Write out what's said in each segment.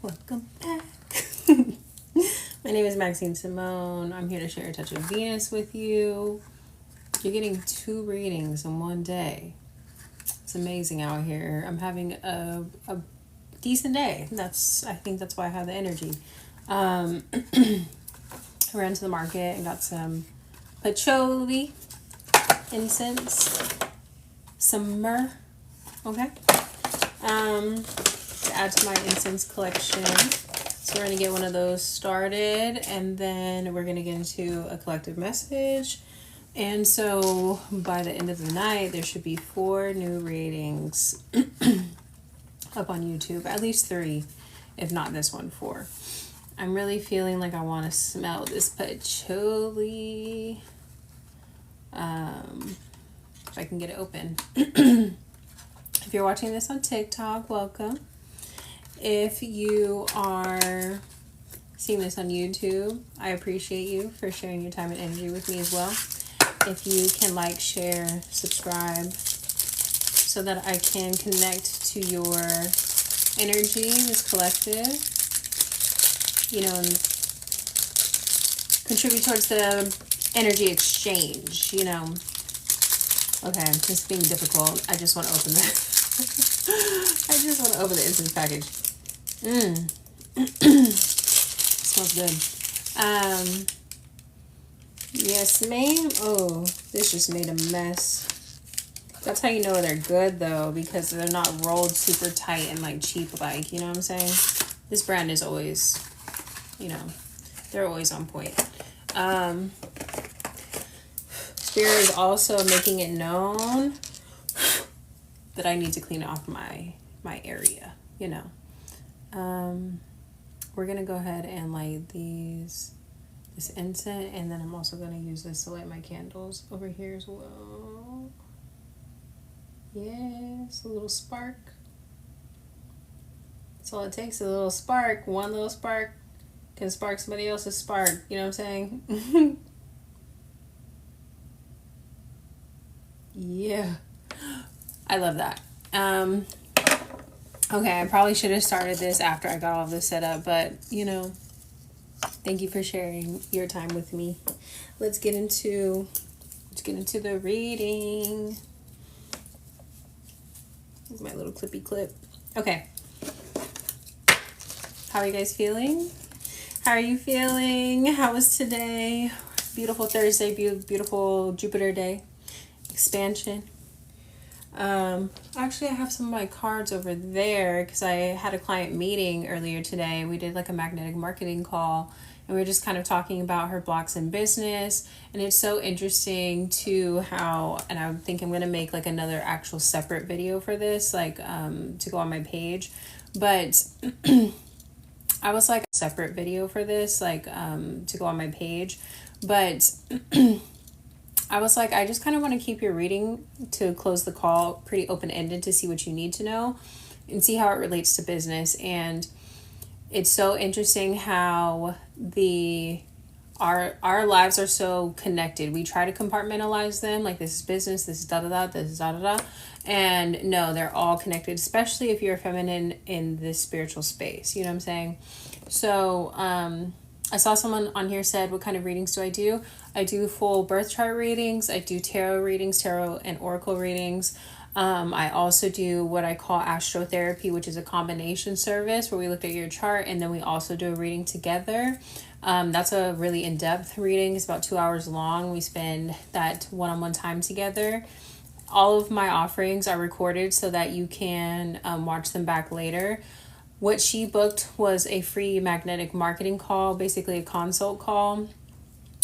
Welcome back. My name is Maxine Samone. I'm here to share a touch of Venus with you. You're getting 2 readings in one day. It's amazing out here. I'm having a decent day. I think that's why I have the energy. I ran to the market and got some patchouli incense, some myrrh, okay? To add to my incense collection. So we're going to get one of those started, and then we're going to get into a collective message. And so by the end of the night, there should be 4 new readings up on YouTube, at least 3, if not this one, 4. I'm really feeling like I want to smell this patchouli. If I can get it open. If you're watching this on TikTok, welcome. If you are seeing this on YouTube, I appreciate you for sharing your time and energy with me as well. If you can like, share, subscribe, so that I can connect to your energy, this collective, you know, and contribute towards the energy exchange, you know. Okay, it's being difficult. I just want to open the I just want to open the incense package. Smells good. Yes, ma'am. Oh, this just made a mess. That's how you know they're good, though, because they're not rolled super tight and like cheap, like, you know what I'm saying? This brand is always, you know, they're always on point. Spirit is also making it known that I need to clean off my area, you know. We're gonna go ahead and light this incense, and then I'm also gonna use this to light my candles over here as well. Yes, a little spark. That's all it takes, a little spark. One little spark can spark somebody else's spark, you know what I'm saying? Yeah, I love that. Okay, I probably should have started this after I got all this set up, but you know, thank you for sharing your time with me. Let's get into the reading. Here's my little clippy clip. Okay. How are you guys feeling? How are you feeling? How was today? Beautiful Thursday, beautiful Jupiter day. Expansion. Actually, I have some of my cards over there because I had a client meeting earlier today. We did like a magnetic marketing call, and we were just kind of talking about her blocks in business. And it's so interesting to how, and I think I'm going to make like another actual separate video for this, like to go on my page. But I was like, separate video for this, like to go on my page. But I was like, I just kind of want to keep your reading to close the call pretty open-ended to see what you need to know and see how it relates to business. And it's so interesting how our lives are so connected. We try to compartmentalize them, like this is business, this is da-da-da, this is da-da-da. And no, they're all connected, especially if you're feminine in this spiritual space. You know what I'm saying? So, I saw someone on here said, what kind of readings do? I do full birth chart readings. I do tarot readings, tarot and oracle readings. I also do what I call Astrotherapy, which is a combination service where we look at your chart and then we also do a reading together. That's a really in-depth reading. It's about 2 hours long. We spend that one-on-one time together. All of my offerings are recorded so that you can watch them back later. What she booked was a free magnetic marketing call, basically a consult call,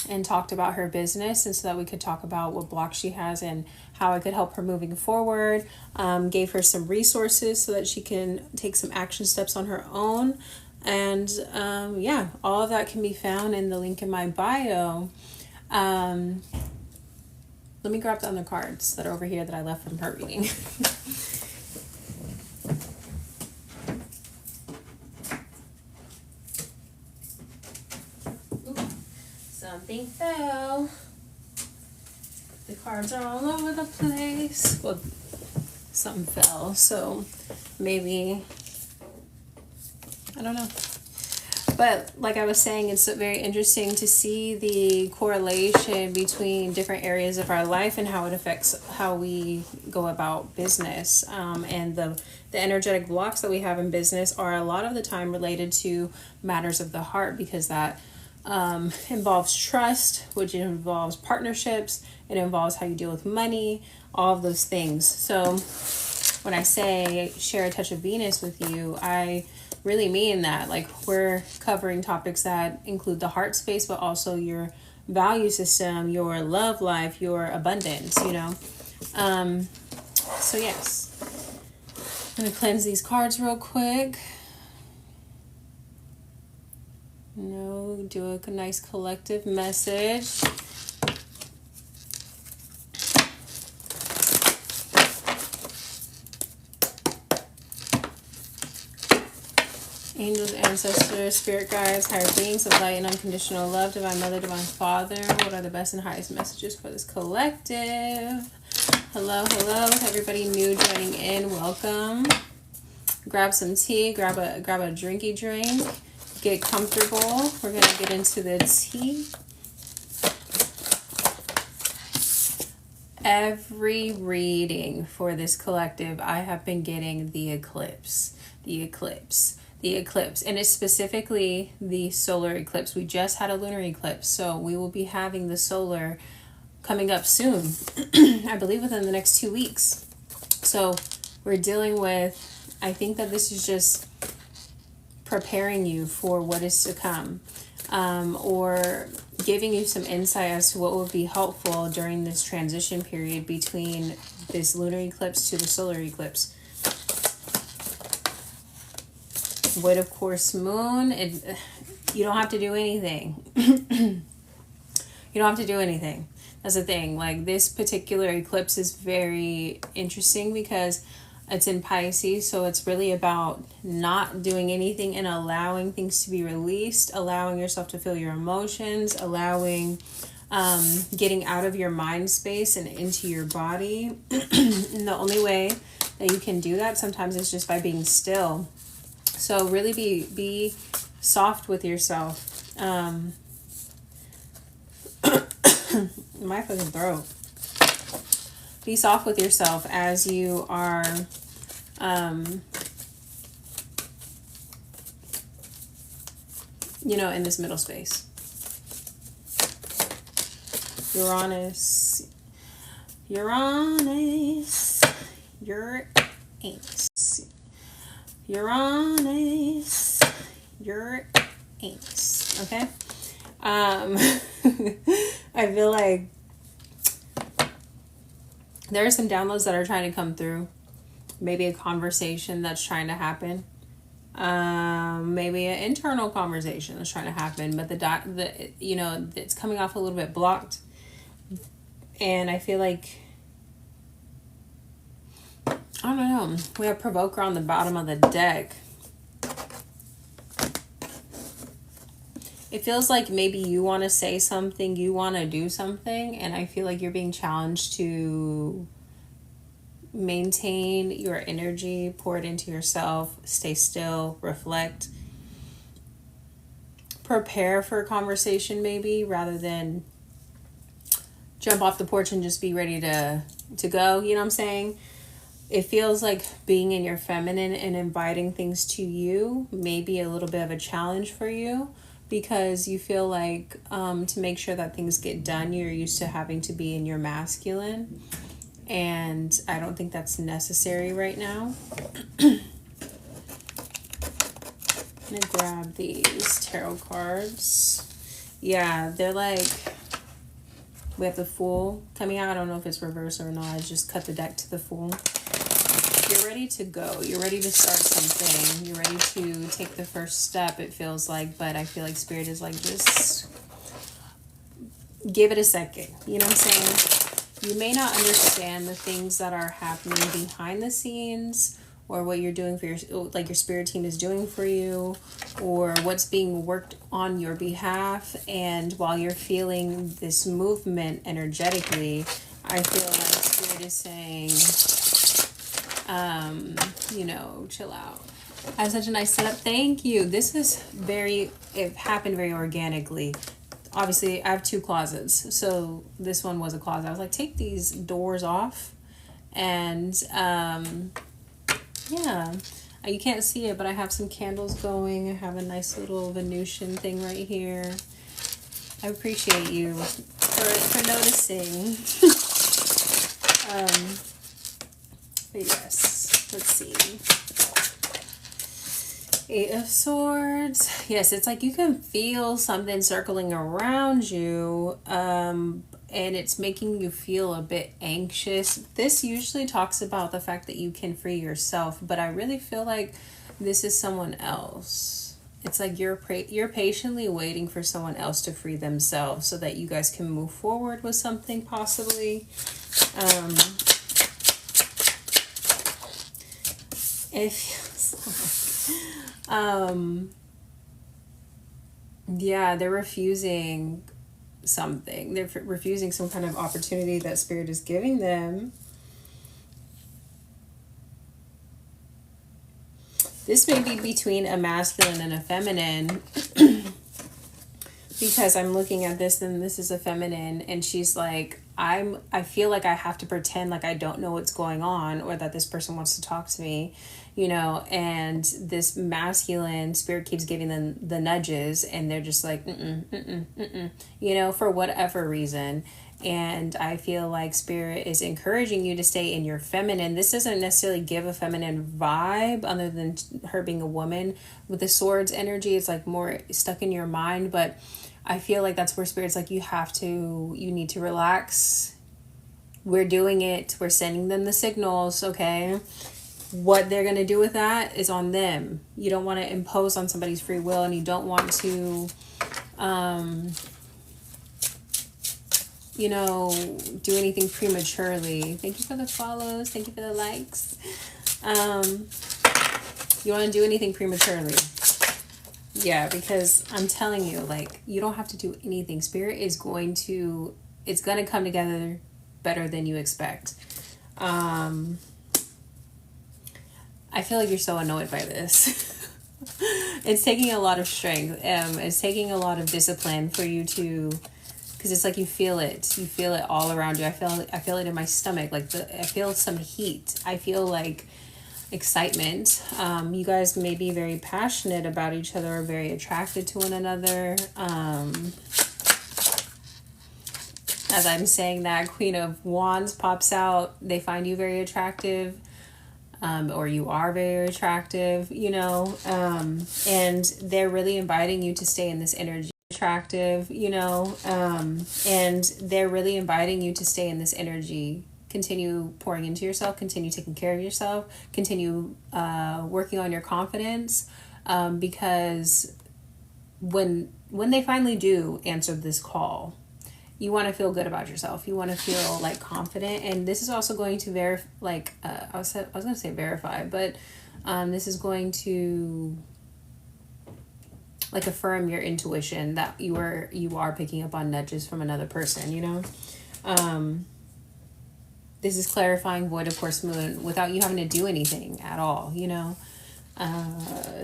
and talked about her business, and so that we could talk about what blocks she has and how I could help her moving forward. Gave her some resources so that she can take some action steps on her own. And yeah, all of that can be found in the link in my bio. Let me grab the other cards that are over here that I left from her reading. Something fell. The cards are all over the place. Well, something fell, so maybe I don't know. But like I was saying, it's very interesting to see the correlation between different areas of our life and how it affects how we go about business. And the energetic blocks that we have in business are a lot of the time related to matters of the heart, because that involves trust, which involves partnerships. It involves how you deal with money, all of those things. So when I say share a touch of Venus with you, I really mean that. Like, we're covering topics that include the heart space, but also your value system, your love life, your abundance, you know. So yes, I'm gonna cleanse these cards real quick. Do a nice collective message. Angels, ancestors, spirit guides, higher beings of light and unconditional love, divine mother, divine father, what are the best and highest messages for this collective? Hello everybody new joining in, welcome. Grab some tea, grab a drinky drink, get comfortable. We're gonna get into the tea. Every reading for this collective, I have been getting the eclipse, and it's specifically the solar eclipse. We just had a lunar eclipse, so we will be having the solar coming up soon. I believe within the next 2 weeks. So we're dealing with, I think that this is just preparing you for what is to come, or giving you some insight as to what will be helpful during this transition period between this lunar eclipse to the solar eclipse. With, of course, moon, you don't have to do anything. You don't have to do anything. That's the thing. Like, this particular eclipse is very interesting because it's in Pisces, so it's really about not doing anything and allowing things to be released, allowing yourself to feel your emotions, allowing getting out of your mind space and into your body. And the only way that you can do that sometimes is just by being still. So really be soft with yourself. My fucking throat. Be soft with yourself as you are in this middle space. Uranus, Uranus. Okay. I feel like there are some downloads that are trying to come through. Maybe a conversation that's trying to happen. Maybe an internal conversation that's trying to happen, but it's coming off a little bit blocked. And I feel like, I don't know, we have Provoker on the bottom of the deck. It feels like maybe you want to say something, you want to do something, and I feel like you're being challenged to maintain your energy, pour it into yourself, stay still, reflect, prepare for a conversation maybe, rather than jump off the porch and just be ready to go, you know what I'm saying? It feels like being in your feminine and inviting things to you may be a little bit of a challenge for you, because you feel like to make sure that things get done, you're used to having to be in your masculine. And I don't think that's necessary right now. I'm going to grab these tarot cards. Yeah, they're like, we have the Fool coming out. I don't know if it's reverse or not. I just cut the deck to the Fool. You're ready to go. You're ready to start something. You're ready to take the first step, it feels like. But I feel like Spirit is like, just give it a second. You know what I'm saying? You may not understand the things that are happening behind the scenes, or what you're doing for your spirit team is doing for you, or what's being worked on your behalf. And while you're feeling this movement energetically, I feel like Spirit is saying, chill out. I have such a nice setup. Thank you. It happened very organically. Obviously, I have 2 closets. So this one was a closet. I was like, take these doors off. And yeah, you can't see it, but I have some candles going. I have a nice little Venusian thing right here. I appreciate you for noticing. But yes, let's see. 8 of Swords. Yes, it's like you can feel something circling around you, and it's making you feel a bit anxious. This usually talks about the fact that you can free yourself, but I really feel like this is someone else. It's like you're patiently waiting for someone else to free themselves so that you guys can move forward with something possibly. It feels like, yeah, they're refusing something. They're refusing some kind of opportunity that Spirit is giving them. This may be between a masculine and a feminine. Because I'm looking at this and this is a feminine, and she's like, I feel like I have to pretend like I don't know what's going on, or that this person wants to talk to me, you know, and this masculine Spirit keeps giving them the nudges, and they're just like, you know, for whatever reason. And I feel like Spirit is encouraging you to stay in your feminine. This doesn't necessarily give a feminine vibe other than her being a woman. With the Swords energy, it's like more stuck in your mind, but I feel like that's where Spirit's like, you need to relax. We're doing it. We're sending them the signals, okay? What they're going to do with that is on them. You don't want to impose on somebody's free will, and you don't want to, you know, do anything prematurely. Thank you for the follows. Thank you for the likes. You want to do anything prematurely. Yeah, because I'm telling you, like, you don't have to do anything. Spirit is it's going to come together better than you expect. I feel like you're so annoyed by this. It's taking a lot of strength. It's taking a lot of discipline for you to, because it's like you feel it all around you. I feel it in my stomach. Like I feel some heat. I feel like excitement. You guys may be very passionate about each other, or very attracted to one another. As I'm saying that, Queen of Wands pops out. They find you very attractive, or you are very attractive, you know, and they're really inviting you to stay in this energy. Attractive, you know, and they're really inviting you to stay in this energy. Continue pouring into yourself, continue taking care of yourself, continue working on your confidence, because when they finally do answer this call, you want to feel good about yourself. You want to feel like confident, and this is also going to I was going to say verify, but this is going to like affirm your intuition that you are picking up on nudges from another person, you know. This is clarifying void of course moon without you having to do anything at all, you know.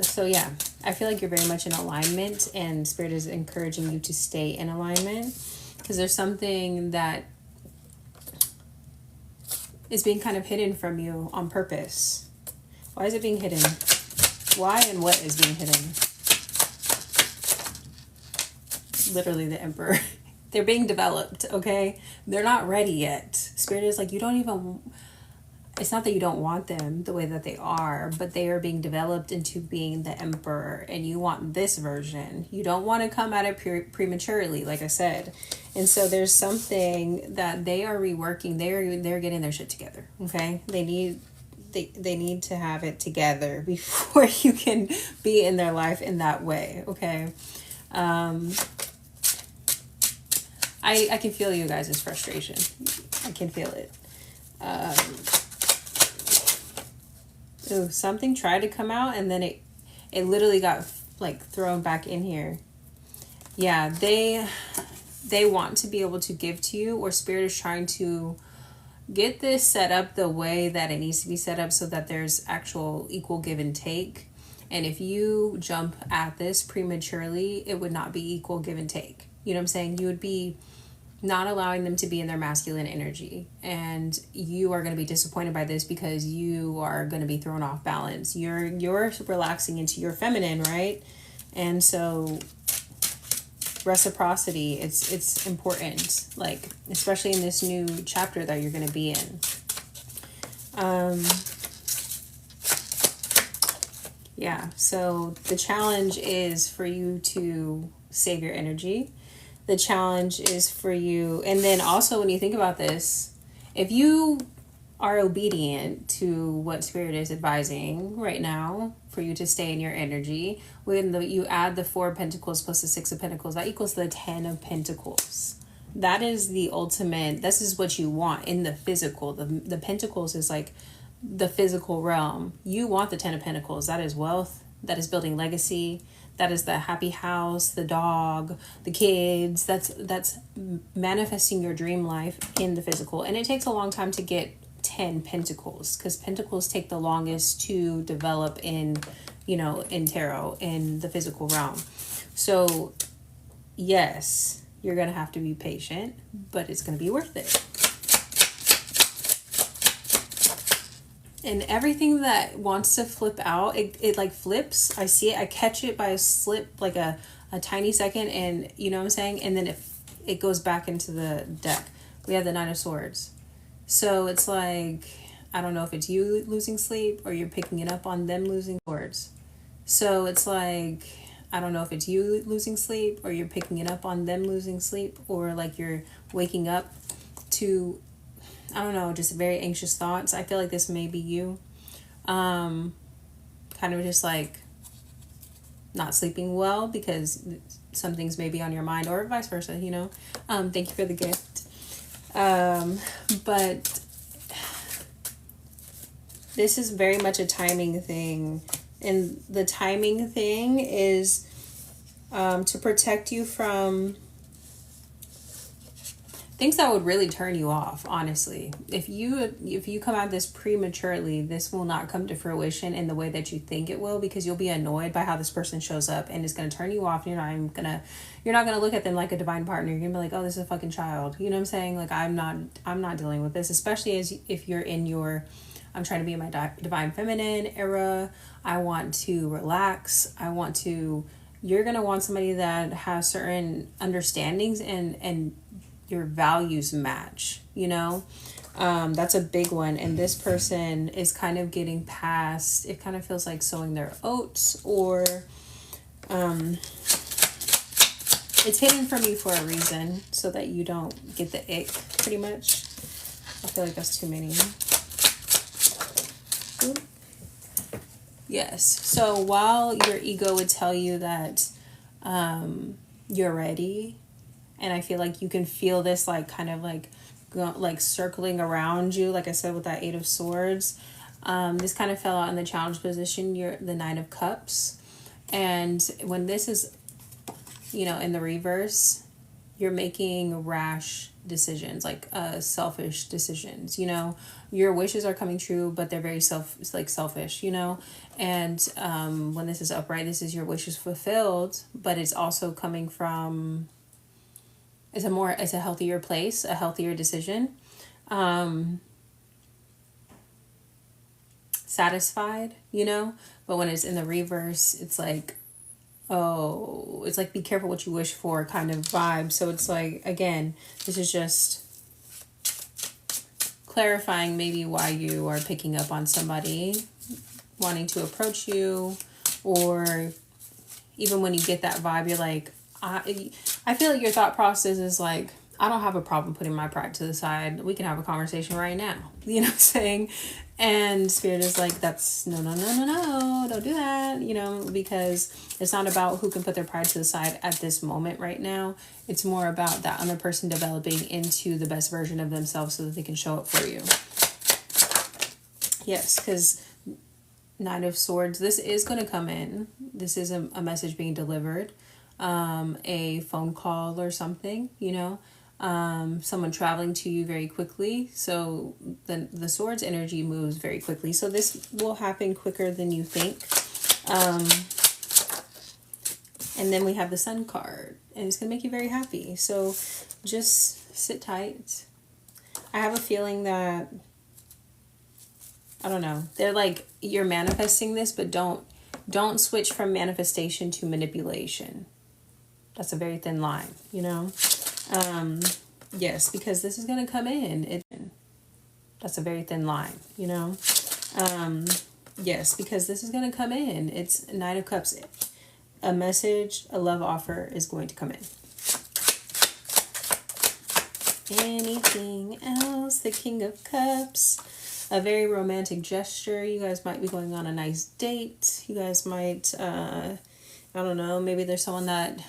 So yeah, I feel like you're very much in alignment, and Spirit is encouraging you to stay in alignment, because there's something that is being kind of hidden from you on purpose. Why is it being hidden? Why and what is being hidden? Literally the Emperor. They're being developed, okay? They're not ready yet. Spirit is like, it's not that you don't want them the way that they are, but they are being developed into being the Emperor, and you want this version. You don't want to come at it prematurely, like I said. And so there's something that they are reworking. They're getting their shit together, okay? They need to have it together before you can be in their life in that way, okay? I can feel you guys' frustration. I can feel it. Something tried to come out, and then it literally got like thrown back in here. Yeah, they want to be able to give to you, or Spirit is trying to get this set up the way that it needs to be set up, so that there's actual equal give and take. And if you jump at this prematurely, it would not be equal give and take. You know what I'm saying? You would be not allowing them to be in their masculine energy. And you are going to be disappointed by this because you are going to be thrown off balance. You're relaxing into your feminine, right? And so reciprocity, it's important, like especially in this new chapter that you're going to be in. Yeah, so the challenge is for you to save your energy. The challenge is for you, and then also when you think about this, if you are obedient to what Spirit is advising right now for you to stay in your energy, when you add the 4 of Pentacles plus the 6 of Pentacles, that equals the 10 of Pentacles. That is the ultimate, this is what you want in the physical. The Pentacles is like the physical realm. You want the 10 of Pentacles. That is wealth. That is building legacy. That is the happy house, the dog, the kids. That's manifesting your dream life in the physical. And it takes a long time to get 10 Pentacles, because Pentacles take the longest to develop in, in tarot, in the physical realm. So yes, you're going to have to be patient, but it's going to be worth it. And everything that wants to flip out, it like flips. I see it. I catch it by a slip, like a tiny second. And you know what I'm saying? And then it goes back into the deck. We have the 9 of Swords. So it's like, I don't know if it's you losing sleep or you're picking it up on them losing swords. So it's like, I don't know if it's you losing sleep or you're picking it up on them losing sleep, or like you're waking up to, I don't know, just very anxious thoughts. I feel like this may be you. Kind of just like not sleeping well because some things may be on your mind, or vice versa, Thank you for the gift. But this is very much a timing thing. And the timing thing is to protect you from things that would really turn you off, honestly. If you come at this prematurely, this will not come to fruition in the way that you think it will, because you'll be annoyed by how this person shows up, and it's going to turn you off. You're not going to look at them like a divine partner. You're going to be like, oh, this is a fucking child. You know what I'm saying? Like, I'm not dealing with this, especially if you're in your, I'm trying to be in my divine feminine era. I want to relax. You're going to want somebody that has certain understandings and your values match, that's a big one. And this person is kind of getting past, it kind of feels like sowing their oats, or it's hidden from you for a reason so that you don't get the ick, pretty much. I feel like that's too many. Ooh. Yes. So while your ego would tell you that you're ready, and I feel like you can feel this like kind of like circling around you, like I said with that 8 of Swords. This kind of fell out in the challenge position. You're the 9 of Cups. And when this is, in the reverse, you're making rash decisions, like selfish decisions. Your wishes are coming true, but they're very selfish, And when this is upright, this is your wishes fulfilled, but it's also coming from, it's a healthier place, a healthier decision. Satisfied, but when it's in the reverse, it's like, oh, it's like be careful what you wish for kind of vibe. So it's like, again, this is just clarifying maybe why you are picking up on somebody wanting to approach you, or even when you get that vibe, you're like, I feel like your thought process is like, I don't have a problem putting my pride to the side. We can have a conversation right now. You know what I'm saying? And Spirit is like, that's no, don't do that, because it's not about who can put their pride to the side at this moment right now. It's more about that other person developing into the best version of themselves so that they can show up for you. Yes, because 9 of Swords, this is going to come in. This is a message being delivered. A phone call or something, someone traveling to you very quickly. So the Swords energy moves very quickly. So this will happen quicker than you think. And then we have the Sun card, and it's going to make you very happy. So just sit tight. I have a feeling that, I don't know, they're like, you're manifesting this, but don't switch from manifestation to manipulation. That's a very thin line, you know? Yes, because this is going to come in. That's a very thin line, you know? Yes, because this is going to come in. It's Knight of Cups. A message, a love offer is going to come in. Anything else? The King of Cups. A very romantic gesture. You guys might be going on a nice date. You guys might, I don't know, maybe there's someone that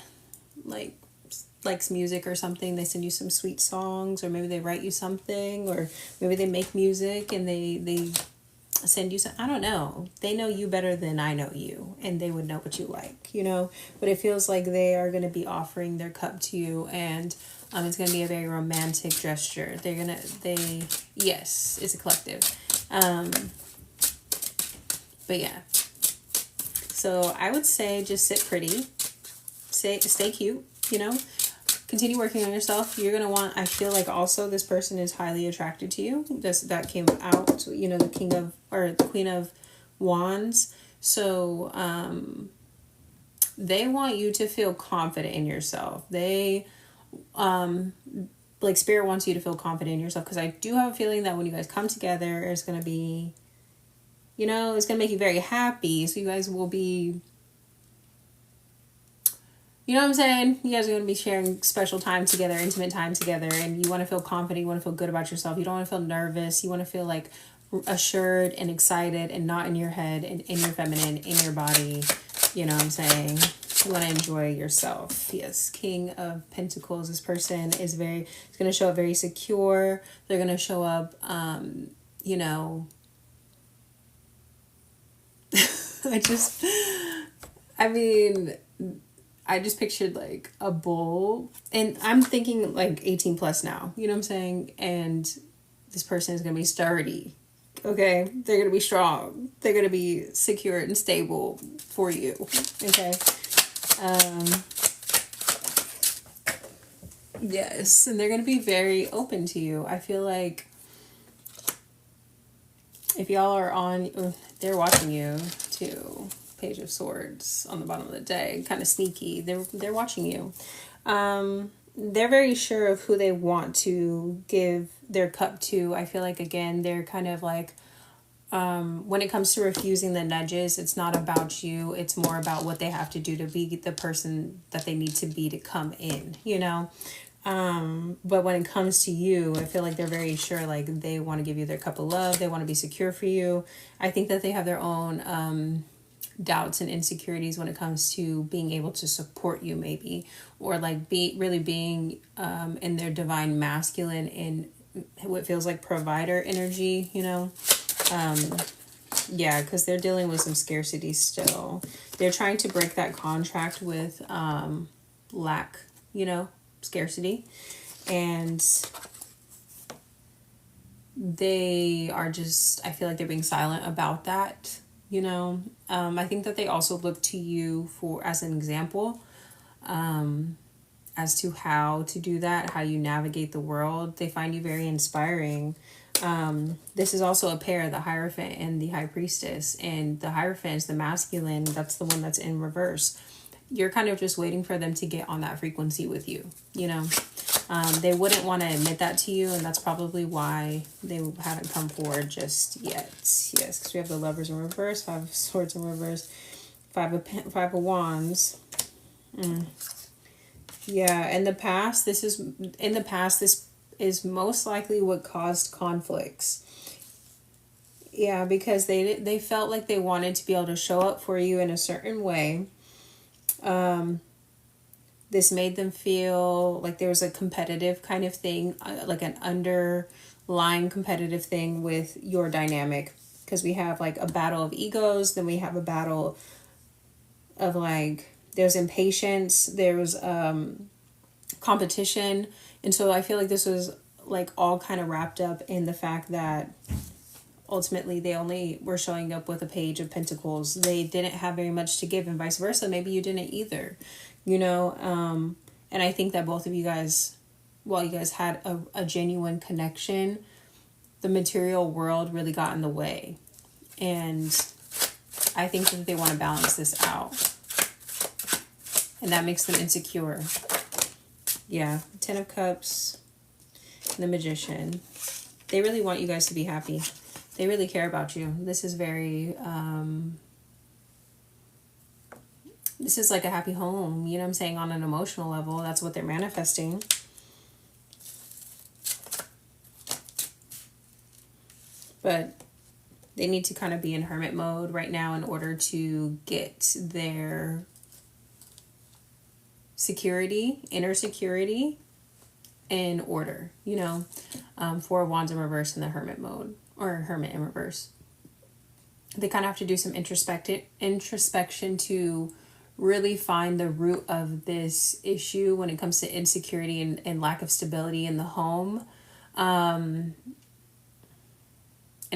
likes music or something. They send you some sweet songs, or maybe they write you something, or maybe they make music and they send you some, I don't know. They know you better than I know you, and they would know what you like, you know? But it feels like they are going to be offering their cup to you, and it's going to be a very romantic gesture. Yes, it's a collective. But yeah. So I would say just sit pretty. Stay cute, you know? Continue working on yourself. You're going to want, I feel like also this person is highly attracted to you. That came out, you know, the Queen of Wands. So, they want you to feel confident in yourself. They, like Spirit wants you to feel confident in yourself. Because I do have a feeling that when you guys come together, it's going to be, you know, it's going to make you very happy. So you guys will be, you know what I'm saying? You guys are going to be sharing special time together, intimate time together, and you want to feel confident, you want to feel good about yourself. You don't want to feel nervous. You want to feel like assured and excited and not in your head and in your feminine, in your body. You know what I'm saying? You want to enjoy yourself. Yes, King of Pentacles. This person is it's going to show up very secure. They're going to show up, you know, I just pictured like a bull, and I'm thinking like 18 plus now, you know what I'm saying? And this person is going to be sturdy. Okay. They're going to be strong. They're going to be secure and stable for you. Okay. Yes. And they're going to be very open to you. I feel like if y'all are they're watching you too. Page of Swords on the bottom of the deck, kind of sneaky. They're watching you. They're very sure of who they want to give their cup to. I feel like, again, they're kind of like, when it comes to refusing the nudges, it's not about you. It's more about what they have to do to be the person that they need to be to come in, you know? But when it comes to you, I feel like they're very sure, like they want to give you their cup of love. They want to be secure for you. I think that they have their own, doubts and insecurities when it comes to being able to support you, maybe, or like really being in their divine masculine in what feels like provider energy, you know. Yeah, because they're dealing with some scarcity still. They're trying to break that contract with lack, you know, scarcity, and they are just, I feel like they're being silent about that. You know, I think that they also look to you as an example, as to how to do that, how you navigate the world. They find you very inspiring. This is also a pair, the Hierophant and the High Priestess, and the Hierophant is the masculine. That's the one that's in reverse. You're kind of just waiting for them to get on that frequency with you, you know. They wouldn't want to admit that to you, and that's probably why they haven't come forward just yet. Yes, because we have the Lovers in reverse, Five of Swords in reverse, Five of Wands. Yeah, in the past, this is most likely what caused conflicts. Yeah, because they felt like they wanted to be able to show up for you in a certain way. This made them feel like there was a competitive kind of thing, like an underlying competitive thing with your dynamic. Because we have like a battle of egos, then we have a battle of like, there's impatience, there's competition. And so I feel like this was like all kind of wrapped up in the fact that ultimately they only were showing up with a page of pentacles. They didn't have very much to give, and vice versa. Maybe you didn't either, you know. And I think that both of you guys, while you guys had a genuine connection, the material world really got in the way. And I think that they want to balance this out. And that makes them insecure. Yeah, Ten of Cups, the Magician. They really want you guys to be happy. They really care about you. This is very, this is like a happy home, you know what I'm saying, on an emotional level. That's what they're manifesting. But they need to kind of be in hermit mode right now in order to get their security, inner security in order, you know. Four of Wands in reverse in the hermit mode, or hermit in reverse. They kind of have to do some introspection to really find the root of this issue when it comes to insecurity and lack of stability in the home. And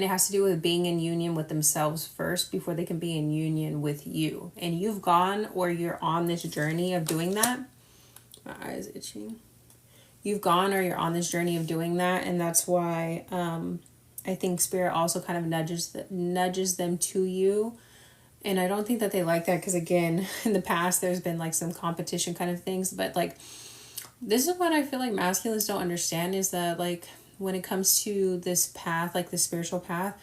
it has to do with being in union with themselves first before they can be in union with you. And you've gone, or you're on this journey of doing that. My eye is itching. You've gone, or you're on this journey of doing that. And that's why I think Spirit also kind of nudges them to you. And I don't think that they like that, because again, in the past, there's been like some competition kind of things. But like, this is what I feel like masculines don't understand, is that like, when it comes to this path, like the spiritual path,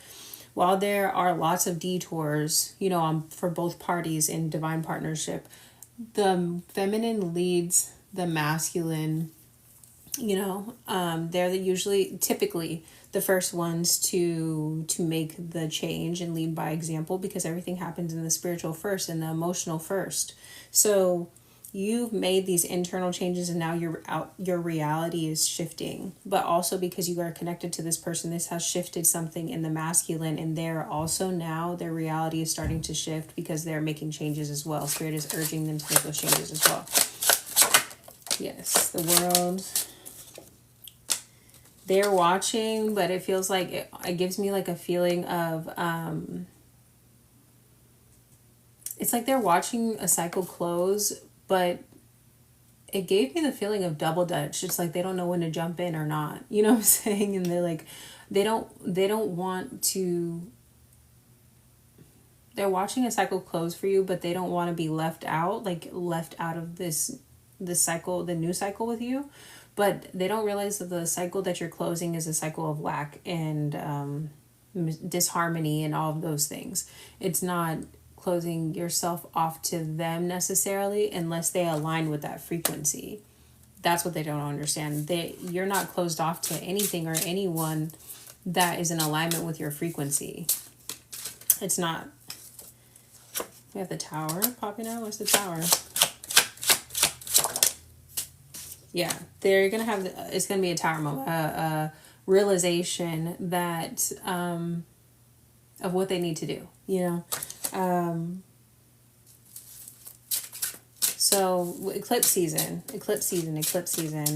while there are lots of detours, you know, for both parties in divine partnership, the feminine leads the masculine, you know. They're typically the first ones to make the change and lead by example, because everything happens in the spiritual first and the emotional first. So you've made these internal changes, and now your reality is shifting. But also because you are connected to this person, this has shifted something in the masculine, and they're also now, their reality is starting to shift because they're making changes as well. Spirit is urging them to make those changes as well. Yes, the World. They're watching, but it feels like it gives me like a feeling of it's like they're watching a cycle close, but it gave me the feeling of double dutch. It's like they don't know when to jump in or not. You know what I'm saying? And they're like, they don't want to, they're watching a cycle close for you, but they don't want to be left out, like left out of this cycle, the new cycle with you. But they don't realize that the cycle that you're closing is a cycle of lack and disharmony and all of those things. It's not closing yourself off to them necessarily unless they align with that frequency. That's what they don't understand. You're not closed off to anything or anyone that is in alignment with your frequency. It's not. We have the Tower popping out. What's the Tower? Yeah, they're gonna have. It's gonna be a Tower moment, a realization that of what they need to do. You know. So eclipse season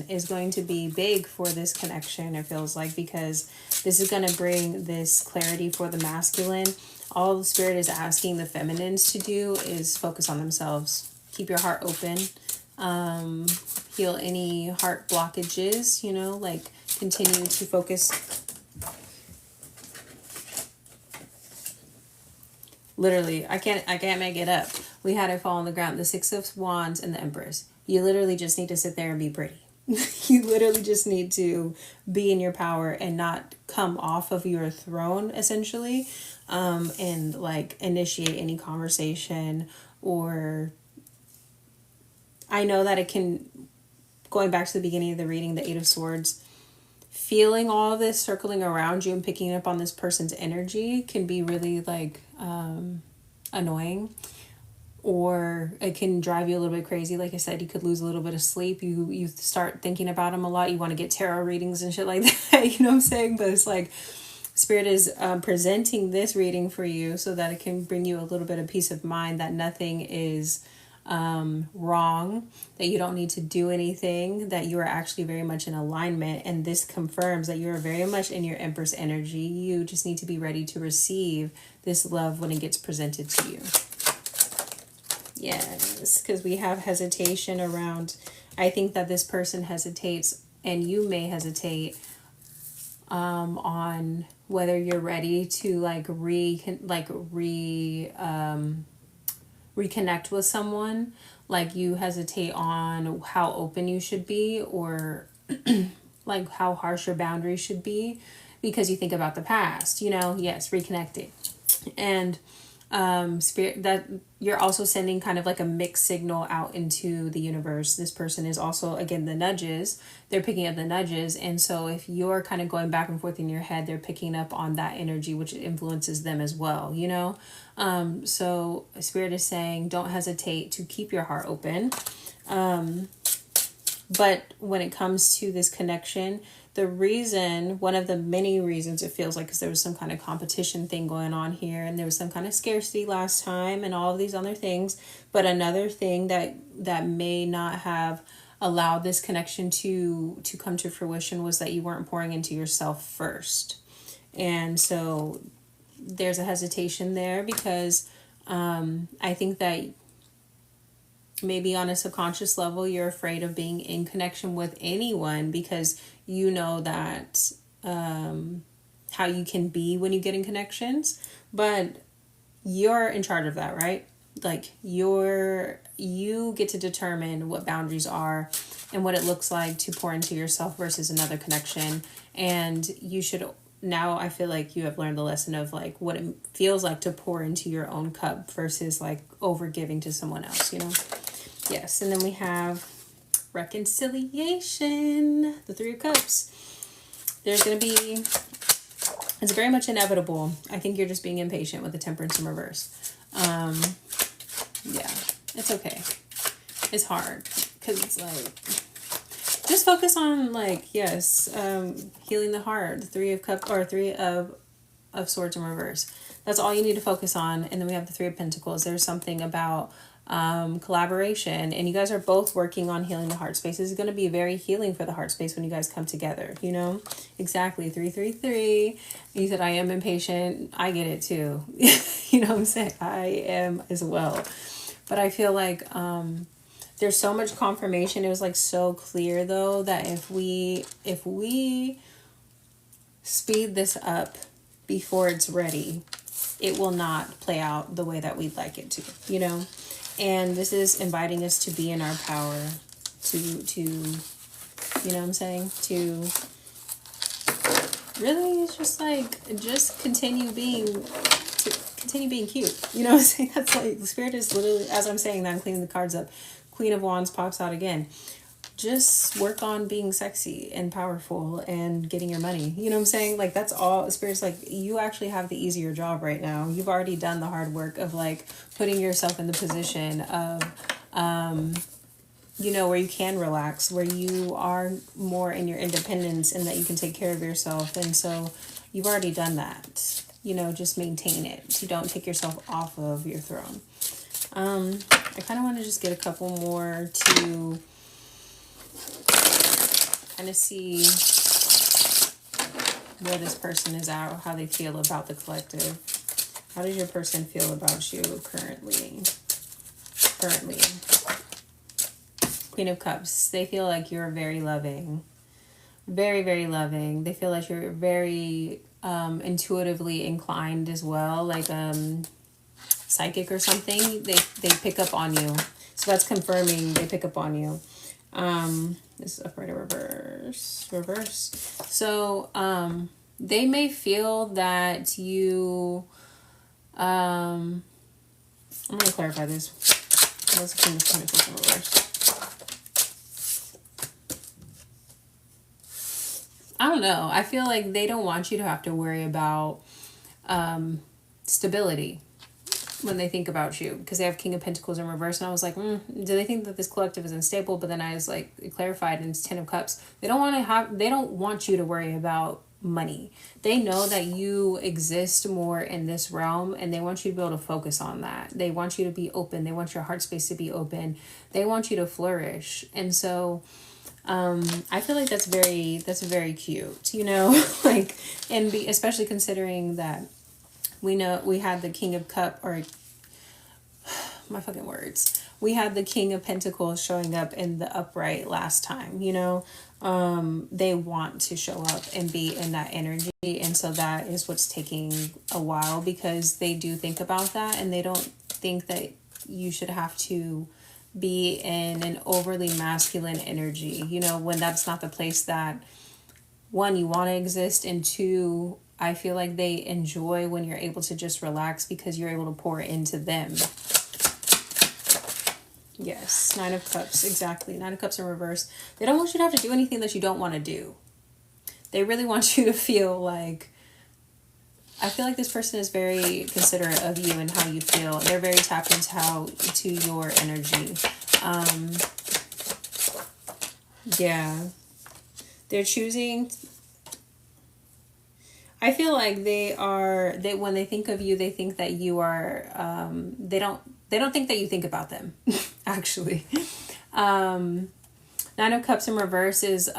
is going to be big for this connection, it feels like, because this is going to bring this clarity for the masculine. All the Spirit is asking the feminines to do is focus on themselves. Keep your heart open. Heal any heart blockages, you know, like continue to focus. Literally, I can't make it up. We had it fall on the ground. The Six of Wands and the Empress. You literally just need to sit there and be pretty. You literally just need to be in your power and not come off of your throne, essentially, and like initiate any conversation. Or I know that it can, going back to the beginning of the reading, the Eight of Swords, feeling all of this circling around you and picking up on this person's energy can be really like annoying, or it can drive you a little bit crazy. Like I said, you could lose a little bit of sleep. You start thinking about them a lot. You want to get tarot readings and shit like that. You know what I'm saying? But it's like Spirit is presenting this reading for you so that it can bring you a little bit of peace of mind that nothing is wrong, that you don't need to do anything, that you are actually very much in alignment. And this confirms that you're very much in your Empress energy. You just need to be ready to receive this love when it gets presented to you. Yes, because we have hesitation around, I think that this person hesitates, and you may hesitate on whether you're ready to reconnect with someone. Like you hesitate on how open you should be, or like how harsh your boundaries should be, because you think about the past, yes, reconnecting. And spirit, that you're also sending kind of like a mixed signal out into the universe. This person is also, again, the nudges, they're picking up the nudges. And so if you're kind of going back and forth in your head, they're picking up on that energy, which influences them as well, so spirit is saying, don't hesitate to keep your heart open. But when it comes to this connection, one of the many reasons it feels like, because there was some kind of competition thing going on here, and there was some kind of scarcity last time and all of these other things. But another thing that may not have allowed this connection to come to fruition was that you weren't pouring into yourself first. And so there's a hesitation there, because I think that maybe on a subconscious level, you're afraid of being in connection with anyone, because you know that how you can be when you get in connections, but you're in charge of that, right? Like you get to determine what boundaries are and what it looks like to pour into yourself versus another connection. And you should, now I feel like you have learned the lesson of like what it feels like to pour into your own cup versus like over giving to someone else, Yes, and then we have reconciliation, the Three of Cups. There's going to be, it's very much inevitable. I think you're just being impatient with the Temperance in reverse. Yeah, it's okay. It's hard, because it's like, just focus on healing the heart, the Three of Cups, or Three of Swords in reverse. That's all you need to focus on. And then we have the Three of Pentacles. There's something about collaboration, and you guys are both working on healing the heart space. This is going to be very healing for the heart space when you guys come together, exactly. 333. You said, I am impatient. I get it too. You know what I'm saying? I am as well. But I feel like there's so much confirmation. It was like so clear though, that if we speed this up before it's ready, it will not play out the way that we'd like it to, And this is inviting us to be in our power, to you know what I'm saying? To really, it's just continue being cute. You know what I'm saying? That's like, the spirit is literally, as I'm saying that, I'm cleaning the cards up. Queen of Wands pops out again. Just work on being sexy and powerful and getting your money. You know what I'm saying? Like, that's all. Spirit's like, you actually have the easier job right now. You've already done the hard work of like putting yourself in the position of, where you can relax, where you are more in your independence and that you can take care of yourself. And so you've already done that. Just maintain it. You don't take yourself off of your throne. I kind of want to just get a couple more to kind of see where this person is at, how they feel about the collective. How does your person feel about you currently? Queen of Cups. They feel like you're very loving. Very, very loving. They feel like you're very intuitively inclined as well, like psychic or something. They pick up on you. So that's confirming they pick up on you. This is upright or reverse. So they may feel that you I'm going to clarify this. Let's King of Pentacles in reverse. I don't know. I feel like they don't want you to have to worry about stability when they think about you, because they have King of Pentacles in reverse. And I was like, do they think that this collective is unstable? But then I was like, it clarified, and it's 10 of Cups. They don't want you to worry about money. They know that you exist more in this realm, and they want you to be able to focus on that. They want you to be open. They want your heart space to be open. They want you to flourish. And so I feel like that's very cute, you know, like, and especially considering that we know we had the King of Cup, or my fucking words. We had the King of Pentacles showing up in the upright last time, you know. They want to show up and be in that energy. And so that is what's taking a while, because they do think about that, and they don't think that you should have to be in an overly masculine energy, you know, when that's not the place that, one, you want to exist, and two, I feel like they enjoy when you're able to just relax because you're able to pour into them. Yes, Nine of Cups, exactly. Nine of Cups in reverse. They don't want you to have to do anything that you don't want to do. They really want you to feel like, I feel like this person is very considerate of you and how you feel. They're very tapped into your energy. Yeah. They're choosing. I feel like they when they think of you, they think that you are, they don't think that you think about them, actually. Nine of Cups in reverse is,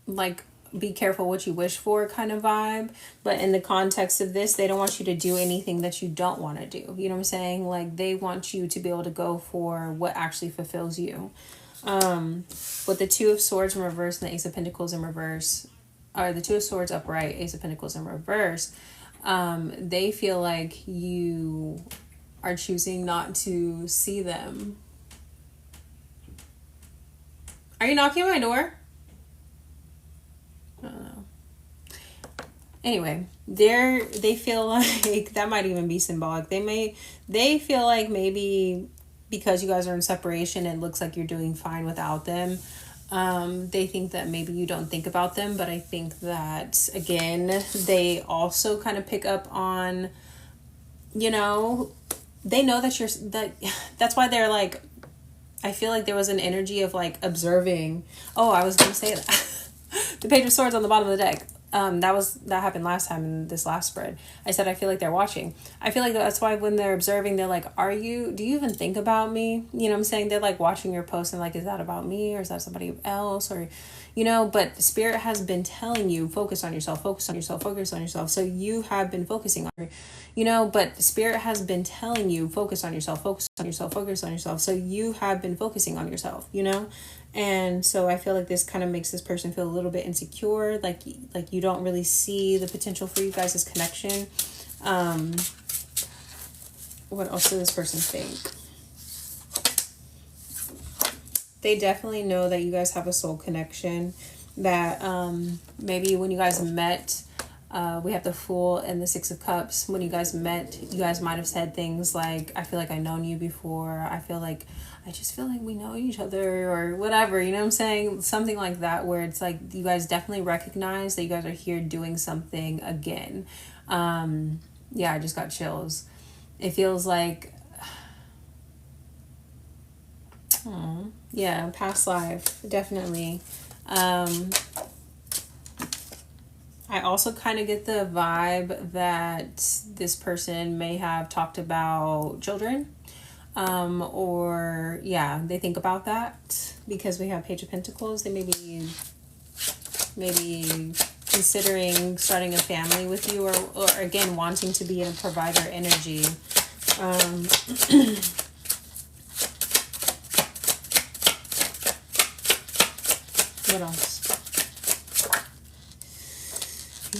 like, be careful what you wish for kind of vibe. But in the context of this, they don't want you to do anything that you don't want to do. You know what I'm saying? Like, they want you to be able to go for what actually fulfills you. With the Two of Swords in reverse and the Ace of Pentacles in reverse, or the Two of Swords upright, Ace of Pentacles in reverse, they feel like you are choosing not to see them. Are you knocking on my door? I don't know. Anyway, they feel like that might even be symbolic. They feel like maybe because you guys are in separation, it looks like you're doing fine without them. They think that maybe you don't think about them, but I think that, again, they also kind of pick up on, you know, they know that that's why they're like, I feel like there was an energy of like observing. Oh, I was going to say that. The Page of Swords on the bottom of the deck. That happened last time in this last spread. I said I feel like they're watching. I feel like that's why when they're observing, they're like, do you even think about me? You know what I'm saying? They're like watching your post and like, is that about me, or is that somebody else? Or, you know, but the Spirit has been telling you, focus on yourself, focus on yourself, focus on yourself. So you have been focusing on, you know, but the Spirit has been telling you, focus on yourself, focus on yourself, focus on yourself. So you have been focusing on yourself, you know? And so I feel like this kind of makes this person feel a little bit insecure, like you don't really see the potential for you guys' connection. What else does this person think? They definitely know that you guys have a soul connection, that maybe when you guys met, we have the Fool and the Six of Cups. When you guys met, you guys might have said things like, I feel like I've known you before. I just feel like we know each other, or whatever, you know what I'm saying? Something like that, where it's like you guys definitely recognize that you guys are here doing something again. Yeah, I just got chills. It feels like, yeah, past life, definitely. I also kind of get the vibe that this person may have talked about children. Or yeah, they think about that because we have Page of Pentacles. They may be considering starting a family with you, or again, wanting to be in a provider energy. What else?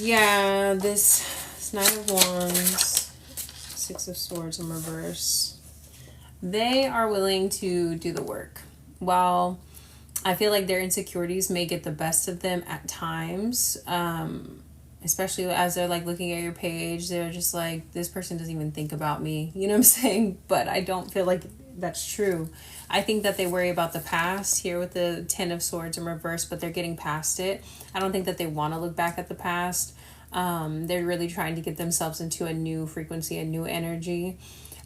Yeah, this Nine of Wands, Six of Swords in reverse. They are willing to do the work. While I feel like their insecurities may get the best of them at times, especially as they're like looking at your page, they're just like, this person doesn't even think about me. You know what I'm saying? But I don't feel like that's true. I think that they worry about the past here with the Ten of Swords in reverse, but they're getting past it. I don't think that they want to look back at the past. They're really trying to get themselves into a new frequency, a new energy.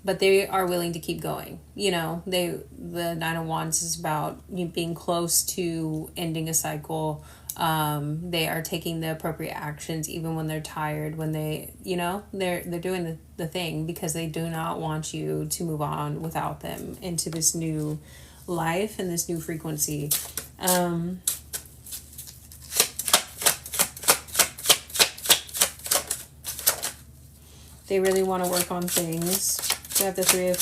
But they are willing to keep going. You know, the Nine of Wands is about you being close to ending a cycle, They are taking the appropriate actions even when they're tired, when they, they're doing the thing, because they do not want you to move on without them into this new life and this new frequency. They really want to work on things. We have the Three of,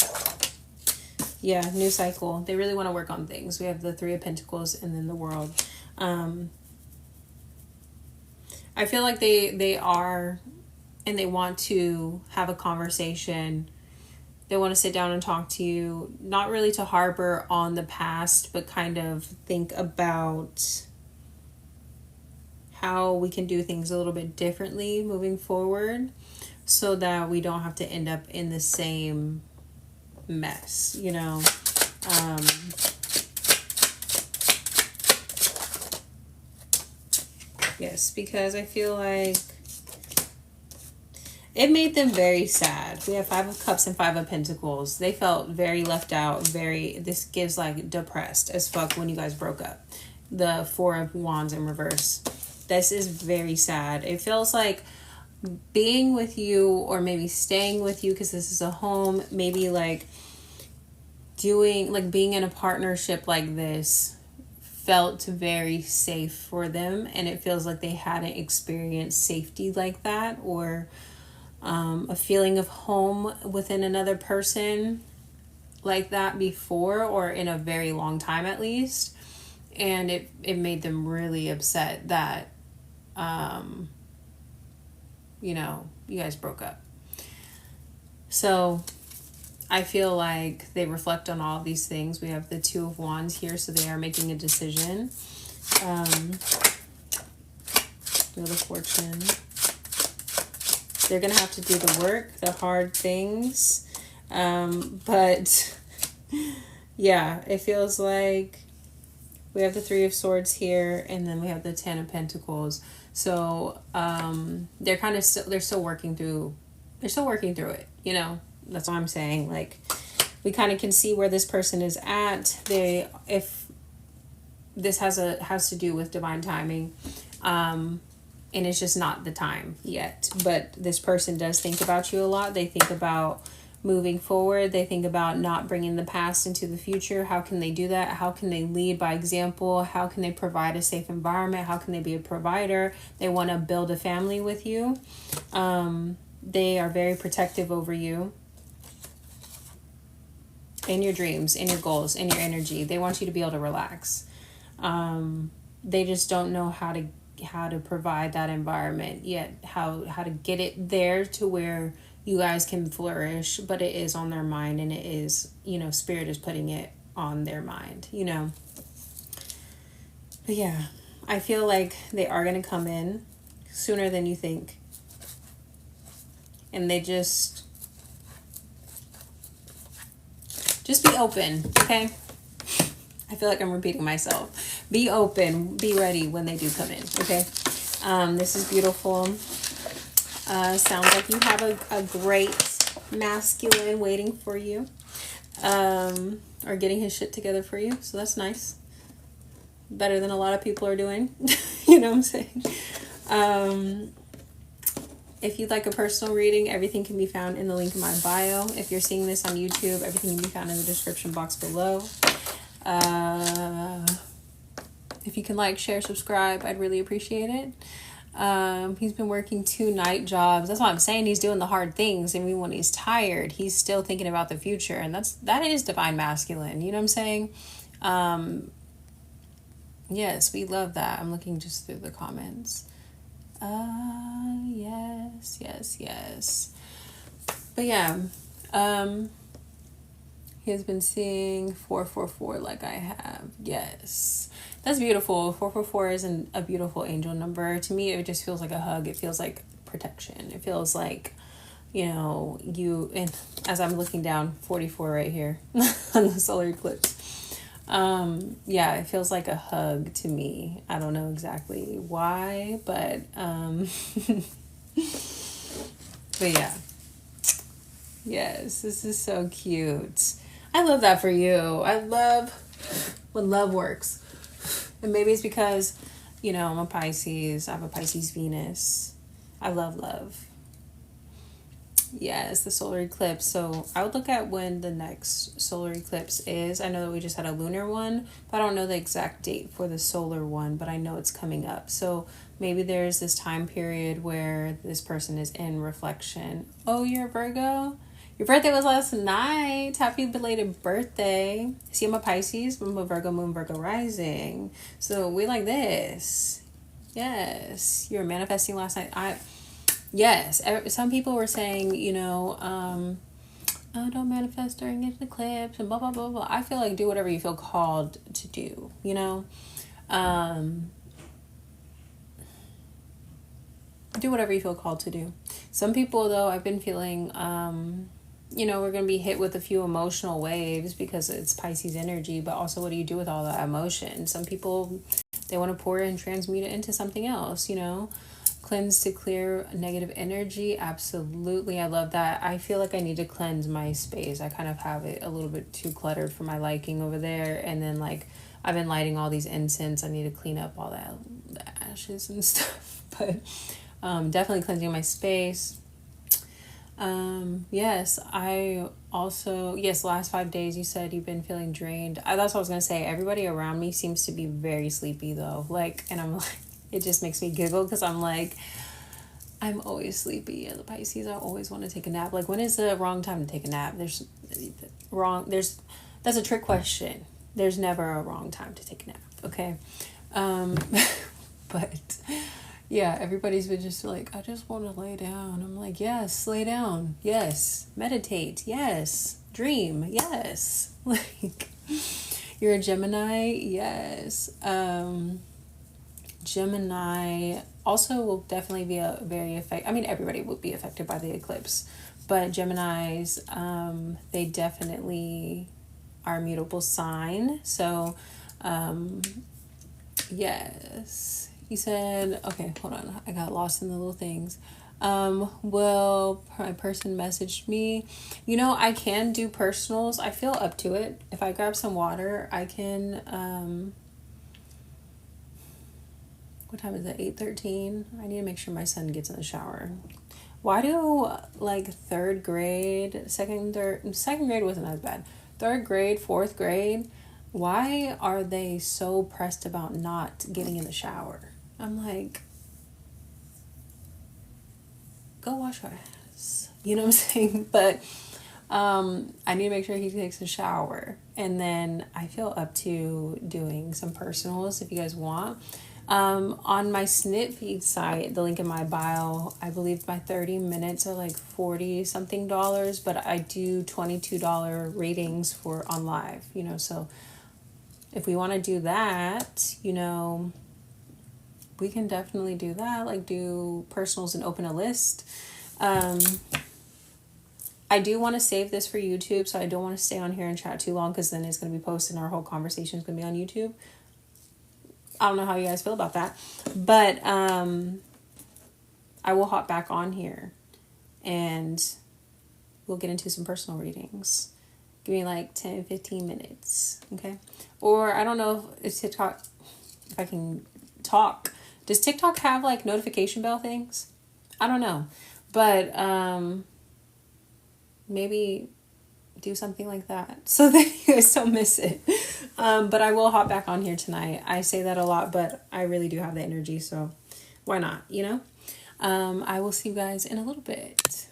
new cycle. They really want to work on things. We have the Three of Pentacles and then the World. I feel like they are, and they want to have a conversation. They want to sit down and talk to you, not really to harbor on the past, but kind of think about how we can do things a little bit differently moving forward, so that we don't have to end up in the same mess, Yes, because I feel like it made them very sad. We have Five of Cups and Five of Pentacles. They felt very left out, this gives like depressed as fuck when you guys broke up. The Four of Wands in reverse. This is very sad. It feels like being with you, or maybe staying with you because this is a home, maybe like being in a partnership like this felt very safe for them, and it feels like they hadn't experienced safety like that, or a feeling of home within another person like that before, or in a very long time at least. And it made them really upset that you guys broke up. So I feel like they reflect on all these things. We have the Two of Wands here, so they are making a decision. Wheel of Fortune. They're going to have to do the work, the hard things. But yeah, it feels like we have the Three of Swords here, and then we have the Ten of Pentacles. So they're still working through it, That's what I'm saying. Like, we kind of can see where this person is at. If this has to do with divine timing, and it's just not the time yet. But this person does think about you a lot. They think about moving forward. They think about not bringing the past into the future. How can they do that? How can they lead by example? How can they provide a safe environment? How can they be a provider? They want to build a family with you. They are very protective over you, in your dreams, in your goals, in your energy. They want you to be able to relax. They just don't know how to provide that environment yet, how to get it there to where you guys can flourish, but it is on their mind, and it is, Spirit is putting it on their mind, But yeah, I feel like they are going to come in sooner than you think. And they just be open, okay? I feel like I'm repeating myself. Be open, be ready when they do come in, okay? This is beautiful. Sounds like you have a great masculine waiting for you, or getting his shit together for you. So that's nice. Better than a lot of people are doing. You know what I'm saying? If you'd like a personal reading, everything can be found in the link in my bio. If you're seeing this on YouTube, everything can be found in the description box below. If you can like, share, subscribe, I'd really appreciate it. He's been working 2 night jobs. That's what I'm saying. He's doing the hard things, and when he's tired, he's still thinking about the future, and that is divine masculine. You know what I'm saying? Yes, we love that. I'm looking just through the comments. Yes. But yeah, he has been seeing 444 like I have. Yes. That's beautiful. 444 is a beautiful angel number. To me, it just feels like a hug. It feels like protection. It feels like, and as I'm looking down, 44 right here on the solar eclipse. Yeah, it feels like a hug to me. I don't know exactly why, but yeah. Yes, this is so cute. I love that for you. I love when love works. And maybe it's because You know, I'm a Pisces. I have a Pisces Venus. I love love. Yes, the solar eclipse. So I would look at when the next solar eclipse is. I know that we just had a lunar one, but I don't know the exact date for the solar one, but I know it's coming up. So maybe there's this time period where this person is in reflection. Oh, you're a Virgo? Your birthday was last night. Happy belated birthday. See, I'm a Pisces, but I'm a Virgo moon, Virgo rising. So we like this. Yes, you're manifesting last night. Yes, some people were saying, you know, oh, don't manifest during an eclipse and blah, blah, blah, blah. I feel like do whatever you feel called to do, you know? Do whatever you feel called to do. Some people, though, I've been feeling, you know, we're going to be hit with a few emotional waves because it's Pisces energy, but also what do you do with all that emotion? Some people, they want to pour it and transmute it into something else, you know? Cleanse to clear negative energy. Absolutely. I love that. I feel like I need to cleanse my space. I kind of have it a little bit too cluttered for my liking over there. And then like I've been lighting all these incense. I need to clean up all that, the ashes and stuff. But definitely cleansing my space. Yes, I also, yes, last 5 days you said you've been feeling drained. That's what I was going to say. Everybody around me seems to be very sleepy though. Like, and I'm like, it just makes me giggle because I'm like, I'm always sleepy as a Pisces. I always want to take a nap. Like, when is the wrong time to take a nap? That's a trick question. There's never a wrong time to take a nap. Okay. But yeah, everybody's been just like, I just want to lay down. I'm like, yes, lay down. Yes. Meditate. Yes. Dream. Yes. Like, you're a Gemini. Yes. Gemini also will definitely be a very everybody will be affected by the eclipse, but Geminis, they definitely are a mutable sign. So, yes, you said, okay, hold on. I got lost in the little things. Will my person messaged me? You know, I can do personals. I feel up to it. If I grab some water, I can, what time is it? 8:13. I need to make sure my son gets in the shower. Why do like second grade wasn't as bad. Third grade, fourth grade, why are they so pressed about not getting in the shower? I'm like, go wash your ass. You know what I'm saying? But I need to make sure he takes a shower. And then I feel up to doing some personals if you guys want. On my Snit feed site, the link in my bio, I believe my 30 minutes are like $40 something, but I do $22 ratings for on live, you know, so if we want to do that, you know, we can definitely do that, like do personals and open a list. I do want to save this for YouTube, so I don't want to stay on here and chat too long because then it's going to be posted and our whole conversation is going to be on YouTube. I don't know how you guys feel about that, but I will hop back on here and we'll get into some personal readings. Give me like 10, 15 minutes, okay? Or I don't know if TikTok, if I can talk. Does TikTok have like notification bell things? I don't know, but maybe do something like that so that you guys don't miss it. But I will hop back on here tonight. I say that a lot, but I really do have the energy, so why not, you know? I will see you guys in a little bit.